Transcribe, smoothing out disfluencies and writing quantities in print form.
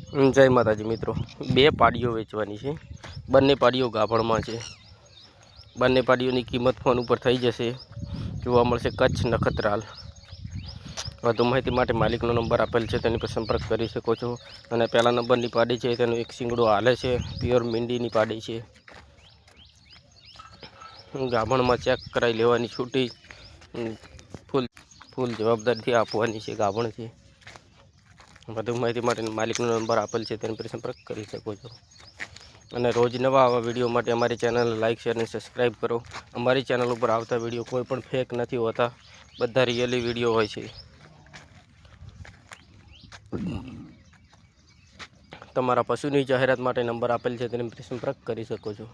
જય માતાજી મિત્રો, બે પાડીઓ વેચવાની છે। બંને પાડીઓ ગાભણમાં છે। બંને પાડીઓની કિંમત ફોન ઉપર થઈ જશે। જોવા મળશે કચ્છ નખત્રાલ। વધુ માહિતી માટે માલિકનો નંબર આપેલ છે, તેની પર સંપર્ક કરી શકો છો। અને પહેલા નંબરની પાડી છે તેનું એક શીંગડો હાલે છે। પ્યોર મીંડીની પાડી છે। ગાભણમાં ચેક કરાવી લેવાની છૂટી ફૂલ જવાબદારીથી આપવાની છે। ગાભણ છે। વધુ માહિતી માટે માલિકનો નંબર આપેલ છે, તેની પર સંપર્ક કરી શકો છો। અને રોજ નવા આવા વિડીયો માટે અમારી ચેનલ લાઇક શેર અને સબસ્ક્રાઈબ કરો। અમારી ચેનલ ઉપર આવતા વિડીયો કોઈ પણ ફેક નથી હોતા, બધા રિયલી વિડીયો હોય છે। તમારા પશુની જાહેરાત માટે નંબર આપેલ છે, તેની પર સંપર્ક કરી શકો છો।